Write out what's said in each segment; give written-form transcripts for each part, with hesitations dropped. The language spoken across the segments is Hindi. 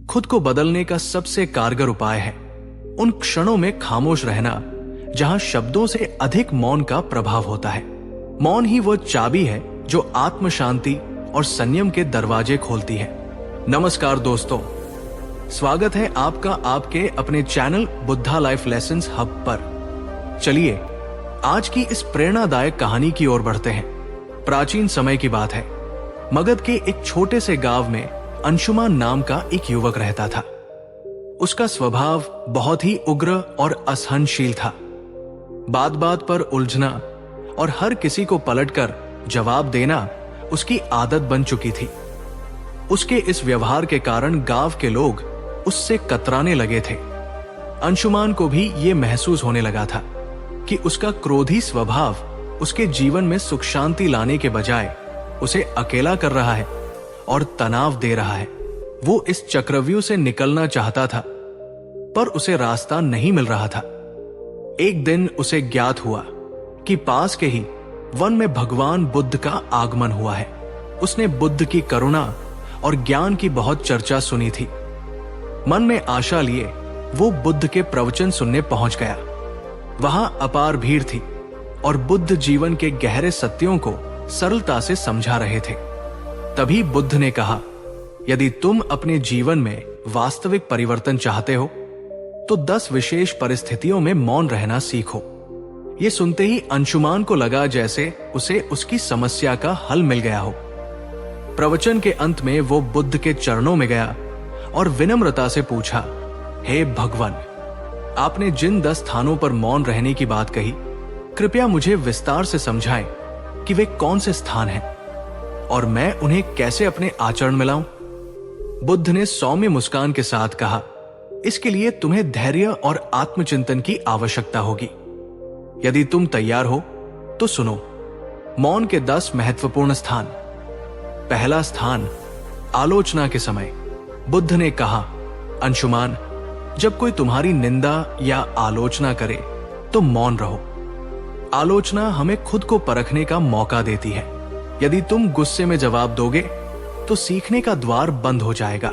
खुद को बदलने का सबसे कारगर उपाय है उन क्षणों में खामोश रहना जहां शब्दों से अधिक मौन का प्रभाव होता है। मौन ही वो चाबी है जो आत्म शांति और संयम के दरवाजे खोलती है। नमस्कार दोस्तों, स्वागत है आपका आपके अपने channel Buddha life lessons hub पर। चलिए आज की इस प्रेरणादायक कहानी की ओर बढ़ते हैं। प्राचीन समय की बात है। मगध के एक छोटे से गांव में अंशुमान नाम का एक युवक रहता था। उसका स्वभाव बहुत ही उग्र और असहनशील था। बात बात पर उलझना और हर किसी को पलटकर जवाब देना उसकी आदत बन चुकी थी। उसके इस व्यवहार के कारण गांव के लोग उससे कतराने लगे थे। अंशुमान को भी ये महसूस होने लगा था कि उसका क्रोधी स्वभाव उसके जीवन में सुख शांति लाने के बजाय उसे अकेला कर रहा है और तनाव दे रहा है। वो इस चक्रव्यूह से निकलना चाहता था, पर उसे रास्ता नहीं मिल रहा था। एक दिन उसे ज्ञात हुआ कि पास के ही वन में भगवान बुद्ध का आगमन हुआ है। उसने बुद्ध की करुणा और ज्ञान की बहुत चर्चा सुनी थी। मन में आशा लिए वो बुद्ध के प्रवचन सुनने पहुंच गया। वहां अपार भीड़ थी और बुद्ध जीवन के गहरे सत्यों को सरलता से समझा रहे थे। तभी बुद्ध ने कहा, यदि तुम अपने जीवन में वास्तविक परिवर्तन चाहते हो तो 10 विशेष परिस्थितियों में मौन रहना सीखो। ये सुनते ही अंशुमान को लगा जैसे उसे उसकी समस्या का हल मिल गया हो। प्रवचन के अंत में वो बुद्ध के चरणों में गया और विनम्रता से पूछा, हे भगवान, आपने जिन 10 स्थानों पर मौन रहने की बात कही, कृपया मुझे विस्तार से समझाएं कि वे कौन से स्थान हैं और मैं उन्हें कैसे अपने आचरण में लाऊं। बुद्ध ने सौम्य मुस्कान के साथ कहा, इसके लिए तुम्हें धैर्य और आत्मचिंतन की आवश्यकता होगी। यदि तुम तैयार हो तो सुनो। मौन के 10 महत्वपूर्ण स्थान। पहला स्थान, आलोचना के समय। बुद्ध ने कहा, अंशुमान, जब कोई तुम्हारी निंदा या आलोचना करे तो मौन रहो। आलोचना हमें खुद को परखने का मौका देती है। यदि तुम गुस्से में जवाब दोगे तो सीखने का द्वार बंद हो जाएगा।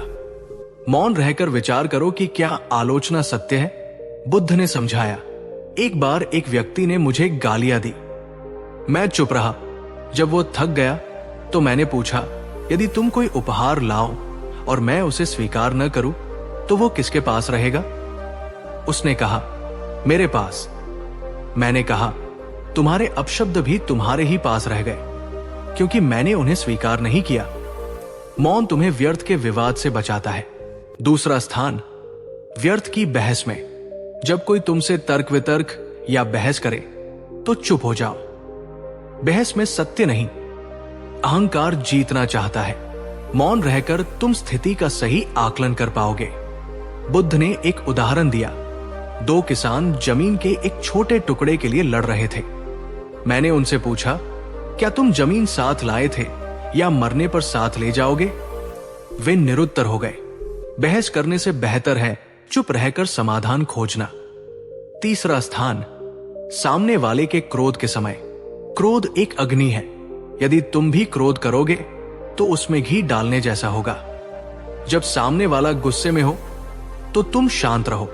मौन रहकर विचार करो कि क्या आलोचना सत्य है। बुद्ध ने समझाया, एक बार एक व्यक्ति ने मुझे गालियां दी। मैं चुप रहा। जब वो थक गया तो मैंने पूछा, यदि तुम कोई उपहार लाओ और मैं उसे स्वीकार न करूं तो वो किसके पास रहेगा? उसने कहा, मेरे पास। मैंने कहा, तुम्हारे अपशब्द भी तुम्हारे ही पास रह गए क्योंकि मैंने उन्हें स्वीकार नहीं किया। मौन तुम्हें व्यर्थ के विवाद से बचाता है। दूसरा स्थान, व्यर्थ की बहस में। जब कोई तुमसे तर्क वितर्क या बहस करे तो चुप हो जाओ। बहस में सत्य नहीं, अहंकार जीतना चाहता है। मौन रहकर तुम स्थिति का सही आकलन कर पाओगे। बुद्ध ने एक उदाहरण दिया। 2 किसान जमीन के एक छोटे टुकड़े के लिए लड़ रहे थे। मैंने उनसे पूछा, क्या तुम जमीन साथ लाए थे या मरने पर साथ ले जाओगे? वे निरुत्तर हो गए। बहस करने से बेहतर है चुप रहकर समाधान खोजना। तीसरा स्थान, सामने वाले के क्रोध के समय। क्रोध एक अग्नि है। यदि तुम भी क्रोध करोगे तो उसमें घी डालने जैसा होगा। जब सामने वाला गुस्से में हो तो तुम शांत रहो।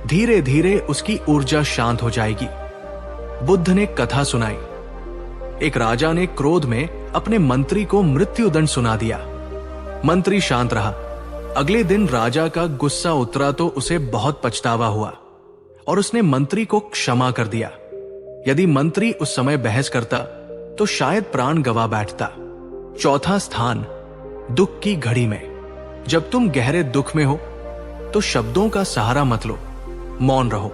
धीरे धीरे उसकी ऊर्जा शांत हो जाएगी। बुद्ध ने कथा सुनाई। एक राजा ने क्रोध में अपने मंत्री को मृत्युदंड सुना दिया। मंत्री शांत रहा। अगले दिन राजा का गुस्सा उतरा तो उसे बहुत पछतावा हुआ और उसने मंत्री को क्षमा कर दिया। यदि मंत्री उस समय बहस करता तो शायद प्राण गंवा बैठता। चौथा स्थान, दुख की घड़ी में। जब तुम गहरे दुख में हो तो शब्दों का सहारा मत लो, मौन रहो।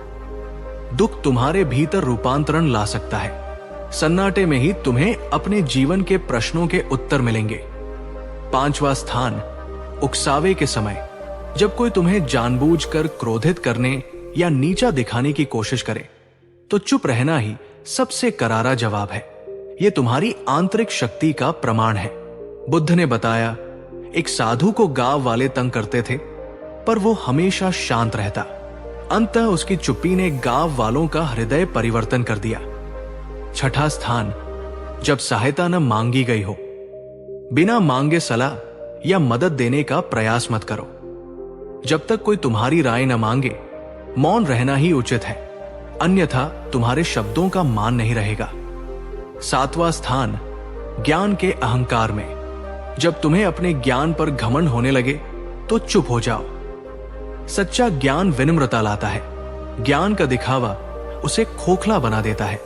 दुख तुम्हारे भीतर रूपांतरण ला सकता है। सन्नाटे में ही तुम्हें अपने जीवन के प्रश्नों के उत्तर मिलेंगे। 5वां स्थान, उकसावे के समय। जब कोई तुम्हें जानबूझकर क्रोधित करने या नीचा दिखाने की कोशिश करे तो चुप रहना ही सबसे करारा जवाब है। यह तुम्हारी आंतरिक शक्ति का प्रमाण है। बुद्ध ने बताया, एक साधु को गांव वाले तंग करते थे पर वो हमेशा शांत रहता। अंततः उसकी चुप्पी ने गांव वालों का हृदय परिवर्तन कर दिया। 6ठा स्थान, जब सहायता न मांगी गई हो। बिना मांगे सलाह या मदद देने का प्रयास मत करो। जब तक कोई तुम्हारी राय न मांगे, मौन रहना ही उचित है, अन्यथा तुम्हारे शब्दों का मान नहीं रहेगा। 7वां स्थान, ज्ञान के अहंकार में। जब तुम्हें अपने ज्ञान पर घमंड होने लगे तो चुप हो जाओ। सच्चा ज्ञान विनम्रता लाता है, ज्ञान का दिखावा उसे खोखला बना देता है।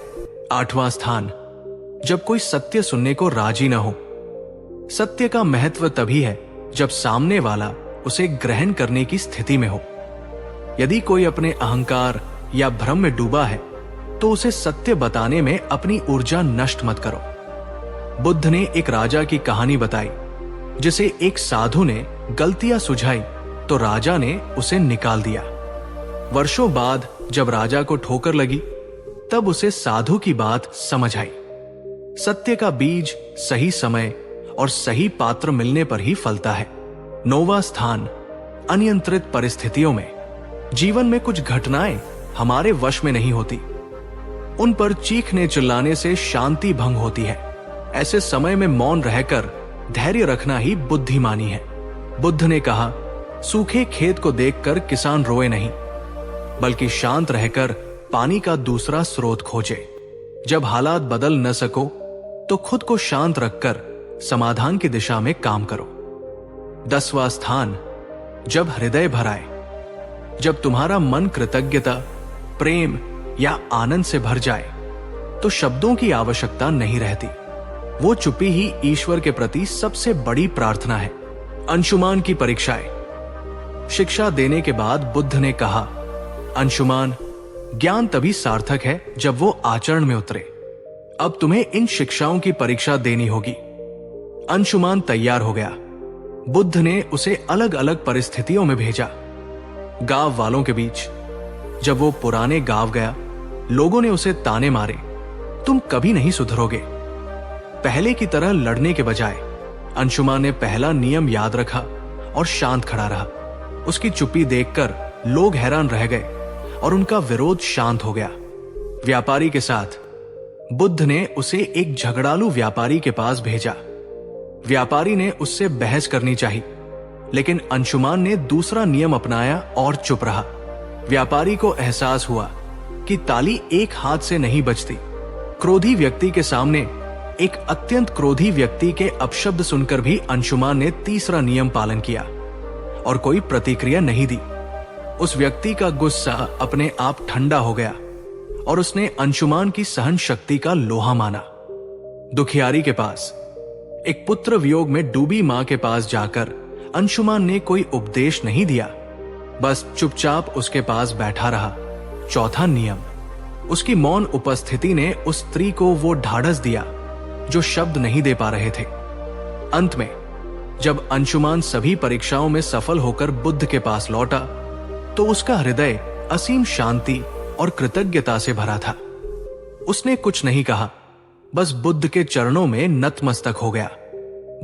8वां स्थान, जब कोई सत्य सुनने को राजी न हो। सत्य का महत्व तभी है जब सामने वाला उसे ग्रहण करने की स्थिति में हो। यदि कोई अपने अहंकार या भ्रम में डूबा है तो उसे सत्य बताने में अपनी ऊर्जा नष्ट मत करो। बुद्ध ने एक राजा की कहानी बताई जिसे एक साधु ने गलतियां सुझाई तो राजा ने उसे निकाल दिया। वर्षों बाद जब राजा को ठोकर लगी तब उसे साधु की बात समझ आई। सत्य का बीज सही समय और सही पात्र मिलने पर ही फलता है। 9वां स्थान, अनियंत्रित परिस्थितियों में। जीवन में कुछ घटनाएं हमारे वश में नहीं होती, उन पर चीखने चिल्लाने से शांति भंग होती है। ऐसे समय में मौन रहकर धैर्य रखना ही बुद्धिमानी है। बुद्ध ने कहा, सूखे खेत को देखकर किसान रोए नहीं, बल्कि शांत रहकर पानी का दूसरा स्रोत खोजे। जब हालात बदल न सको तो खुद को शांत रखकर समाधान की दिशा में काम करो। 10वां स्थान, जब हृदय भर आए। जब तुम्हारा मन कृतज्ञता, प्रेम या आनंद से भर जाए तो शब्दों की आवश्यकता नहीं रहती। वो चुप्पी ही ईश्वर के प्रति सबसे बड़ी प्रार्थना है। अंशुमान की परीक्षाएं। शिक्षा देने के बाद बुद्ध ने कहा, अंशुमान, ज्ञान तभी सार्थक है जब वो आचरण में उतरे। अब तुम्हें इन शिक्षाओं की परीक्षा देनी होगी। अंशुमान तैयार हो गया। बुद्ध ने उसे अलग अलग परिस्थितियों में भेजा। गांव वालों के बीच। जब वो पुराने गांव गया, लोगों ने उसे ताने मारे, तुम कभी नहीं सुधरोगे। पहले की तरह लड़ने के बजाय अंशुमान ने पहला नियम याद रखा और शांत खड़ा रहा। उसकी चुप्पी देखकर लोग हैरान रह गए और उनका विरोध शांत हो गया। व्यापारी के साथ बुद्ध ने उसे एक झगड़ालू व्यापारी के पास भेजा। व्यापारी ने उससे बहस करनी चाहिए, लेकिन अंशुमान ने दूसरा नियम अपनाया और चुप रहा। व्यापारी को एहसास हुआ कि ताली एक हाथ से नहीं बजती। क्रोधी व्यक्ति के सामने एक अत्यंत क्रोधी व्यक्ति के अपशब्द सुनकर भी अंशुमान ने तीसरा नियम पालन किया और कोई प्रतिक्रिया नहीं दी। उस व्यक्ति का गुस्सा अपने आप ठंडा हो गया और उसने अंशुमान की सहन शक्ति का लोहा माना। दुखियारी के पास। एक पुत्र वियोग में डूबी मां के पास जाकर अंशुमान ने कोई उपदेश नहीं दिया, बस चुपचाप उसके पास बैठा रहा। चौथा नियम। उसकी मौन उपस्थिति ने उस स्त्री को वो ढाढ़स दिया जो शब्द नहीं दे पा रहे थे। अंत में जब अंशुमान सभी परीक्षाओं में सफल होकर बुद्ध के पास लौटा तो उसका हृदय असीम शांति और कृतज्ञता से भरा था। उसने कुछ नहीं कहा, बस बुद्ध के चरणों में नतमस्तक हो गया।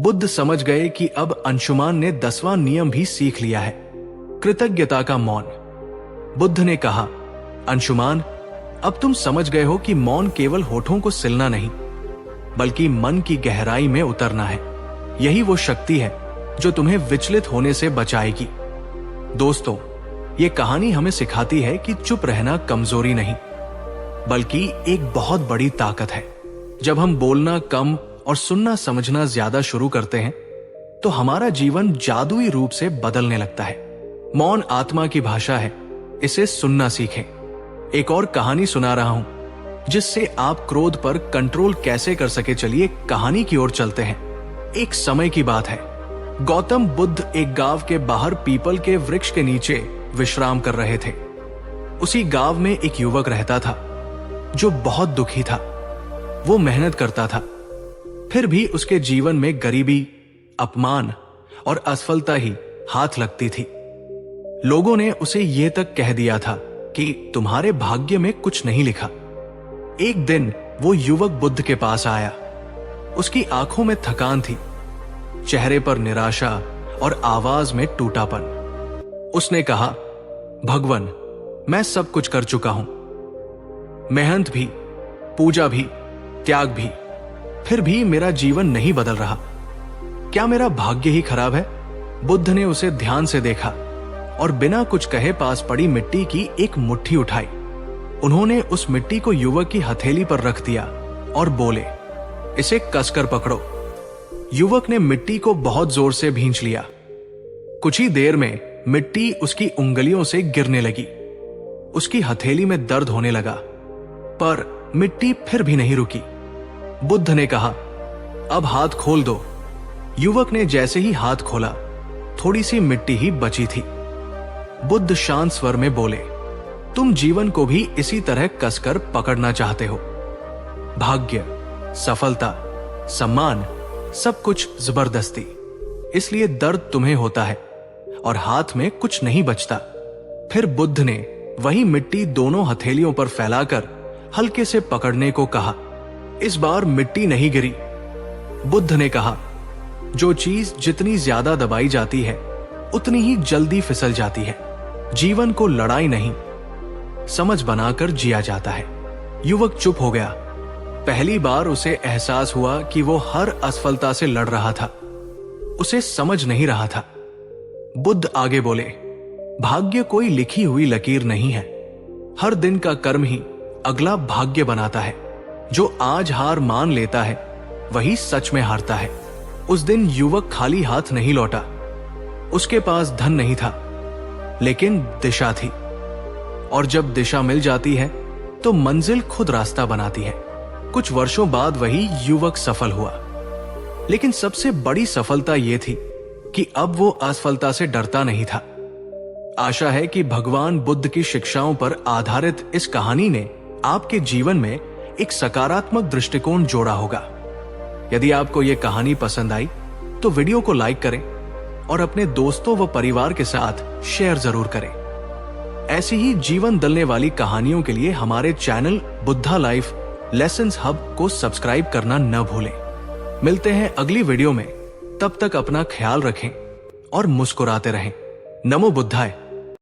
बुद्ध समझ गए कि अब अंशुमान ने 10वां नियम भी सीख लिया है, कृतज्ञता का मौन। बुद्ध ने कहा, अंशुमान, अब तुम समझ गए हो कि मौन केवल होठों को सिलना नहीं, बल्कि मन की गहराई में उतरना है। यही वो शक्ति है जो तुम्हें विचलित होने से बचाएगी। दोस्तों, ये कहानी हमें सिखाती है कि चुप रहना कमजोरी नहीं, बल्कि एक बहुत बड़ी ताकत है। जब हम बोलना कम और सुनना समझना ज्यादा शुरू करते हैं तो हमारा जीवन जादुई रूप से बदलने लगता है। मौन आत्मा की भाषा है, इसे सुनना सीखें। एक और कहानी सुना रहा हूं जिससे आप क्रोध पर कंट्रोल कैसे कर सके। चलिए कहानी की ओर चलते हैं। एक समय की बात है, गौतम बुद्ध एक गांव के बाहर पीपल के वृक्ष के नीचे विश्राम कर रहे थे। उसी गांव में एक युवक रहता था जो बहुत दुखी था। वो मेहनत करता था, फिर भी उसके जीवन में गरीबी, अपमान और असफलता ही हाथ लगती थी। लोगों ने उसे यह तक कह दिया था कि तुम्हारे भाग्य में कुछ नहीं लिखा। एक दिन वो युवक बुद्ध के पास आया। उसकी आंखों में थकान थी, चेहरे पर निराशा और आवाज में टूटापन। उसने कहा, भगवान, मैं सब कुछ कर चुका हूं, मेहनत भी, पूजा भी, त्याग भी, फिर भी मेरा जीवन नहीं बदल रहा। क्या मेरा भाग्य ही खराब है? बुद्ध ने उसे ध्यान से देखा और बिना कुछ कहे पास पड़ी मिट्टी की एक मुट्ठी उठाई। उन्होंने उस मिट्टी को युवक की हथेली पर रख दिया और बोले, इसे कसकर पकड़ो। युवक ने मिट्टी को बहुत जोर से भींच लिया। कुछ ही देर में मिट्टी उसकी उंगलियों से गिरने लगी। उसकी हथेली में दर्द होने लगा, पर मिट्टी फिर भी नहीं रुकी। बुद्ध ने कहा, अब हाथ खोल दो। युवक ने जैसे ही हाथ खोला, थोड़ी सी मिट्टी ही बची थी। बुद्ध शांत स्वर में बोले, तुम जीवन को भी इसी तरह कसकर पकड़ना चाहते हो। भाग्य, सफलता, सम्मान, सब कुछ जबरदस्ती, इसलिए दर्द तुम्हें होता है और हाथ में कुछ नहीं बचता। फिर बुद्ध ने वही मिट्टी दोनों हथेलियों पर फैलाकर हल्के से पकड़ने को कहा। इस बार मिट्टी नहीं गिरी। बुद्ध ने कहा, जो चीज जितनी ज्यादा दबाई जाती है उतनी ही जल्दी फिसल जाती है। जीवन को लड़ाई नहीं, समझ बनाकर जिया जाता है। युवक चुप हो गया। पहली बार उसे एहसास हुआ कि वो हर असफलता से लड़ रहा था, उसे समझ नहीं रहा था। बुद्ध आगे बोले, भाग्य कोई लिखी हुई लकीर नहीं है। हर दिन का कर्म ही अगला भाग्य बनाता है। जो आज हार मान लेता है वही सच में हारता है। उस दिन युवक खाली हाथ नहीं लौटा। उसके पास धन नहीं था, लेकिन दिशा थी, और जब दिशा मिल जाती है तो मंजिल खुद रास्ता बनाती है। कुछ वर्षों बाद वही युवक सफल हुआ, लेकिन सबसे बड़ी सफलता यह थी कि अब वो असफलता से डरता नहीं था। आशा है कि भगवान बुद्ध की शिक्षाओं पर आधारित इस कहानी ने आपके जीवन में एक सकारात्मक दृष्टिकोण जोड़ा होगा। यदि आपको यह कहानी पसंद आई तो वीडियो को लाइक करें और अपने दोस्तों व परिवार के साथ शेयर जरूर करें। ऐसी ही जीवन बदलने वाली कहानियों के लिए हमारे channel Buddha life lessons hub को सब्सक्राइब करना न भूलें। मिलते हैं अगली वीडियो में। तब तक अपना ख्याल रखें और मुस्कुराते रहें। नमो बुद्धाय।